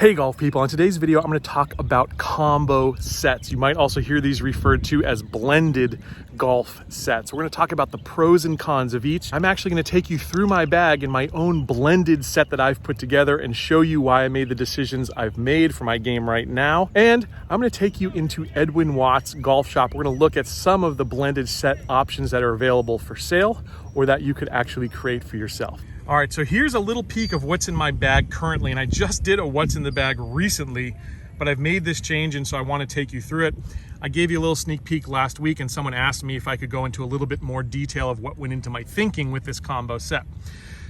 Hey golf people, in today's video I'm going to talk about combo sets. You might also hear these referred to as blended golf sets. We're going to talk about the pros and cons of each. I'm actually going to take you through my bag in my own blended set that I've put together and show you why I made the decisions I've made for my game right now. And I'm going to take you into Edwinn Watts golf shop. We're going to look at some of the blended set options that are available for sale or that you could actually create for yourself. All right, so here's a little peek of what's in my bag currently, and I just did a what's in the bag recently, but I've made this change and so I want to take you through it. I gave you a little sneak peek last week and someone asked me if I could go into a little bit more detail of what went into my thinking with this combo set.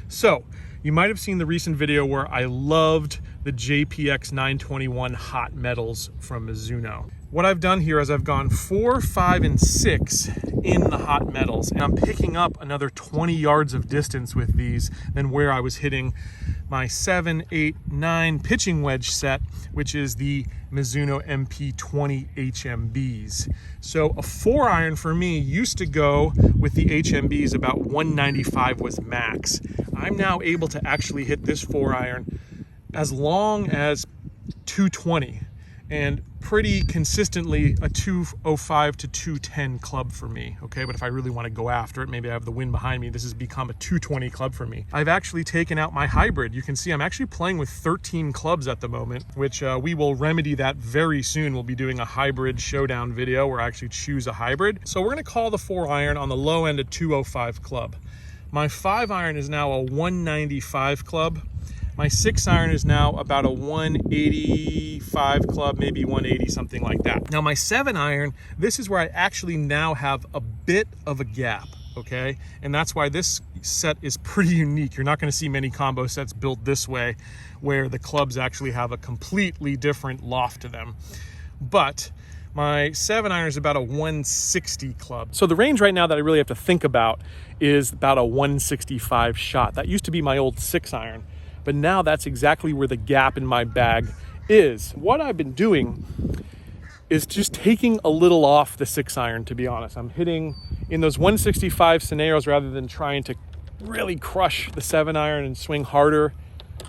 So you might have seen the recent video where I loved the JPX 921 hot metals from Mizuno. What I've done here is I've gone 4, 5, and 6 in the hot metals, and I'm picking up another 20 yards of distance with these than where I was hitting my 7, 8, 9 pitching wedge set, which is the Mizuno MP20 HMBs. So a 4-iron for me used to go with the HMBs about 195 was max. I'm now able to actually hit this 4-iron as long as 220. And pretty consistently a 205 to 210 club for me, okay? But if I really want to go after it, maybe I have the wind behind me, this has become a 220 club for me. I've actually taken out my hybrid. You can see I'm actually playing with 13 clubs at the moment, which we will remedy that very soon. We'll be doing a hybrid showdown video where I actually choose a hybrid. So we're gonna call the 4-iron on the low end a 205 club. My 5-iron is now a 195 club. My 6-iron is now about a 185 club, maybe 180, something like that. Now my 7-iron, this is where I actually now have a bit of a gap, okay? And that's why this set is pretty unique. You're not gonna see many combo sets built this way, where the clubs actually have a completely different loft to them. But my 7-iron is about a 160 club. So the range right now that I really have to think about is about a 165 shot. That used to be my old 6-iron. But now that's exactly where the gap in my bag is. What I've been doing is just taking a little off the 6-iron, to be honest. I'm hitting in those 165 scenarios rather than trying to really crush the 7-iron and swing harder.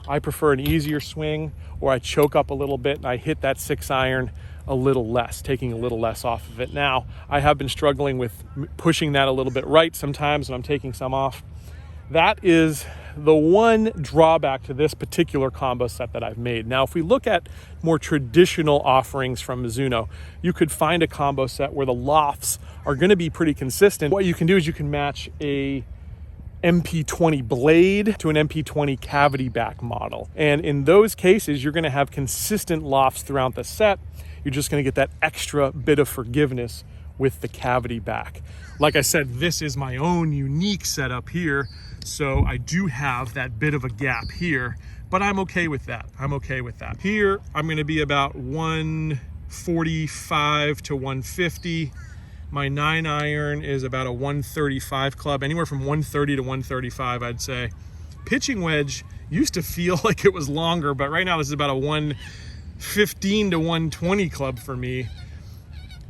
I prefer an easier swing, or I choke up a little bit and I hit that 6-iron a little less, taking a little less off of it. Now, I have been struggling with pushing that a little bit right sometimes when I'm taking some off. That is the one drawback to this particular combo set that I've made. Now, if we look at more traditional offerings from Mizuno, you could find a combo set where the lofts are going to be pretty consistent. What you can do is you can match a MP20 blade to an MP20 cavity back model. And in those cases, you're going to have consistent lofts throughout the set. You're just going to get that extra bit of forgiveness with the cavity back. Like I said, this is my own unique setup here. So I do have that bit of a gap here, but I'm okay with that. I'm okay with that. Here, I'm gonna be about 145 to 150. My 9-iron is about a 135 club, anywhere from 130 to 135, I'd say. Pitching wedge used to feel like it was longer, but right now this is about a 115 to 120 club for me.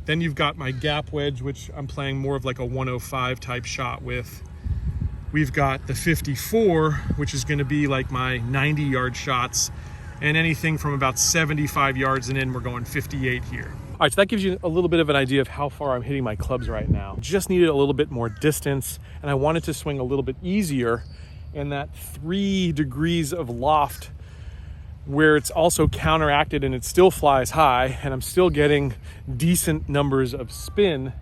Then you've got my gap wedge, which I'm playing more of like a 105 type shot with. We've got the 54, which is gonna be like my 90-yard shots, and anything from about 75 yards and in, we're going 58 here. All right, so that gives you a little bit of an idea of how far I'm hitting my clubs right now. Just needed a little bit more distance, and I wanted to swing a little bit easier, and that 3 degrees of loft where it's also counteracted and it still flies high, and I'm still getting decent numbers of spin.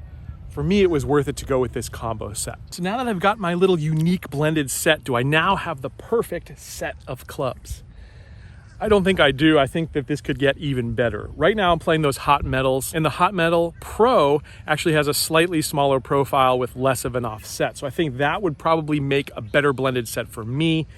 For me, it was worth it to go with this combo set. So now that I've got my little unique blended set, do I now have the perfect set of clubs? I don't think I do. I think that this could get even better. Right now I'm playing those hot metals, and the Hot Metal Pro actually has a slightly smaller profile with less of an offset. So I think that would probably make a better blended set for me.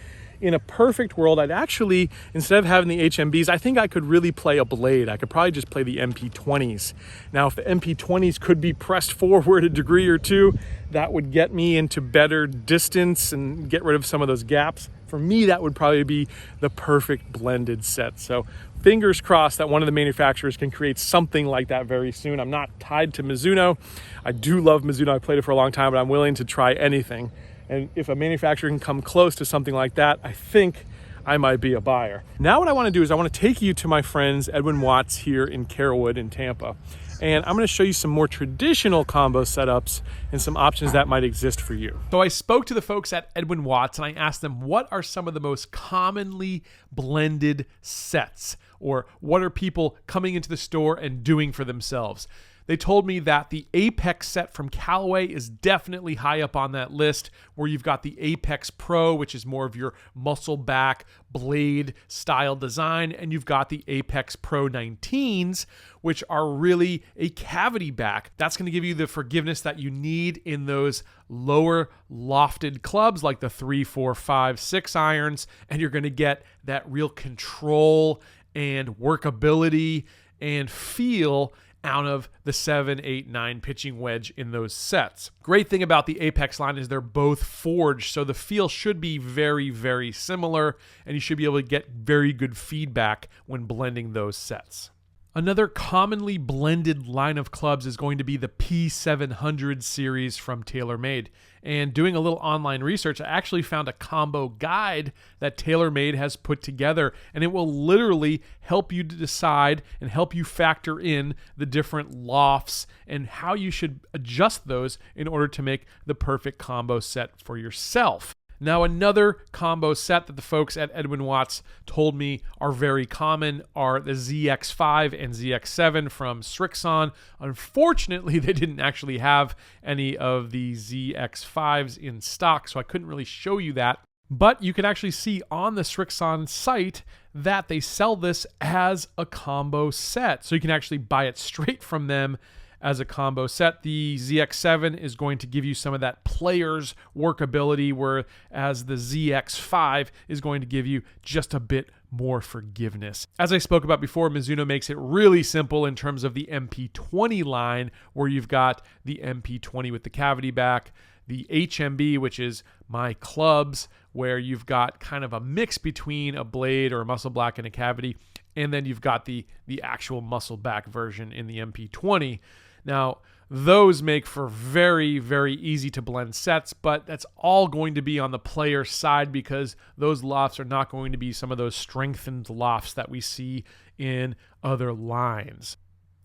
In a perfect world, I'd actually, instead of having the HMBs, I think I could really play a blade. I could probably just play the MP20s. Now, if the MP20s could be pressed forward a degree or two, that would get me into better distance and get rid of some of those gaps. For me, that would probably be the perfect blended set. So fingers crossed that one of the manufacturers can create something like that very soon. I'm not tied to Mizuno. I do love Mizuno. I played it for a long time, but I'm willing to try anything. And if a manufacturer can come close to something like that, I think I might be a buyer. Now what I want to do is I want to take you to my friends Edwinn Watts here in Carrollwood in Tampa. And I'm going to show you some more traditional combo setups and some options that might exist for you. So I spoke to the folks at Edwinn Watts and I asked them what are some of the most commonly blended sets, or what are people coming into the store and doing for themselves. They told me that the Apex set from Callaway is definitely high up on that list, where you've got the Apex Pro, which is more of your muscle back blade style design, and you've got the Apex Pro 19s, which are really a cavity back. That's going to give you the forgiveness that you need in those lower lofted clubs like the 3, 4, 5, 6 irons, and you're going to get that real control and workability and feel out of the 7, 8, 9 pitching wedge in those sets. Great thing about the Apex line is they're both forged, so the feel should be very, very similar, and you should be able to get very good feedback when blending those sets. Another commonly blended line of clubs is going to be the P700 series from TaylorMade. And doing a little online research, I actually found a combo guide that TaylorMade has put together, and it will literally help you to decide and help you factor in the different lofts and how you should adjust those in order to make the perfect combo set for yourself. Now, another combo set that the folks at Edwinn Watts told me are very common are the ZX5 and ZX7 from Srixon. Unfortunately, they didn't actually have any of the ZX5s in stock, so I couldn't really show you that. But you can actually see on the Srixon site that they sell this as a combo set. So you can actually buy it straight from them as a combo set. The ZX7 is going to give you some of that player's workability, whereas the ZX5 is going to give you just a bit more forgiveness. As I spoke about before, Mizuno makes it really simple in terms of the MP20 line, where you've got the MP20 with the cavity back, the HMB, which is my clubs, where you've got kind of a mix between a blade or a muscle black and a cavity, and then you've got the actual muscle back version in the MP20. Now, those make for very, very easy to blend sets, but that's all going to be on the player side because those lofts are not going to be some of those strengthened lofts that we see in other lines.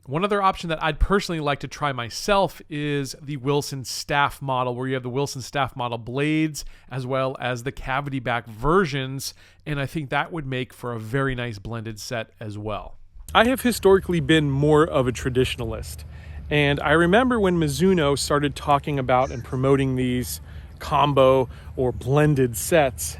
One other option that I'd personally like to try myself is the Wilson Staff model, where you have the Wilson Staff model blades as well as the cavity back versions, and I think that would make for a very nice blended set as well. I have historically been more of a traditionalist. And I remember when Mizuno started talking about and promoting these combo or blended sets,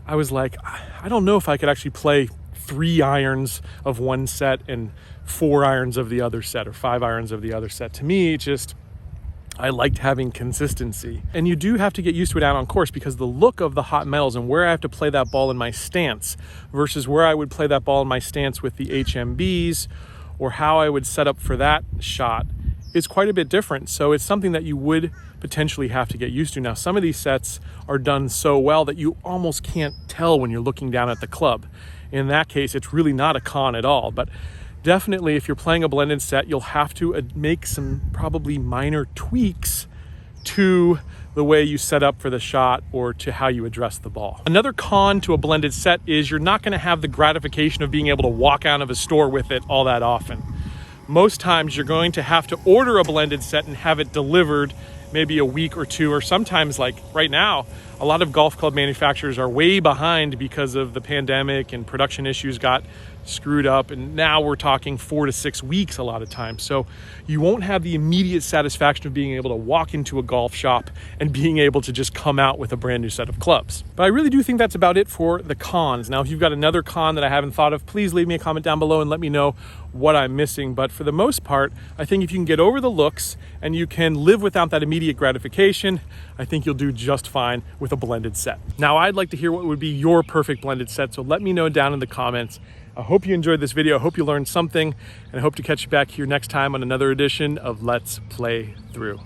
I was like, I don't know if I could actually play 3 irons of one set and 4 irons of the other set or 5 irons of the other set. To me, I liked having consistency. And you do have to get used to it out on course because the look of the hot metals and where I have to play that ball in my stance versus where I would play that ball in my stance with the HMBs or how I would set up for that shot is quite a bit different. So it's something that you would potentially have to get used to. Now, some of these sets are done so well that you almost can't tell when you're looking down at the club. In that case, it's really not a con at all. But definitely, if you're playing a blended set, you'll have to make some probably minor tweaks to the way you set up for the shot or to how you address the ball. Another con to a blended set is you're not going to have the gratification of being able to walk out of a store with it all that often. Most times you're going to have to order a blended set and have it delivered maybe a week or 2, or sometimes, like right now, a lot of golf club manufacturers are way behind because of the pandemic and production issues got screwed up, and now we're talking 4 to 6 weeks a lot of times. So you won't have the immediate satisfaction of being able to walk into a golf shop and being able to just come out with a brand new set of clubs. But I really do think that's about it for the cons. Now, if you've got another con that I haven't thought of, please leave me a comment down below and let me know what I'm missing. But for the most part, I think if you can get over the looks and you can live without that immediate gratification, I think you'll do just fine with a blended set. Now, I'd like to hear what would be your perfect blended set, so let me know down in the comments. I hope you enjoyed this video. I hope you learned something, and I hope to catch you back here next time on another edition of Let's Play Through.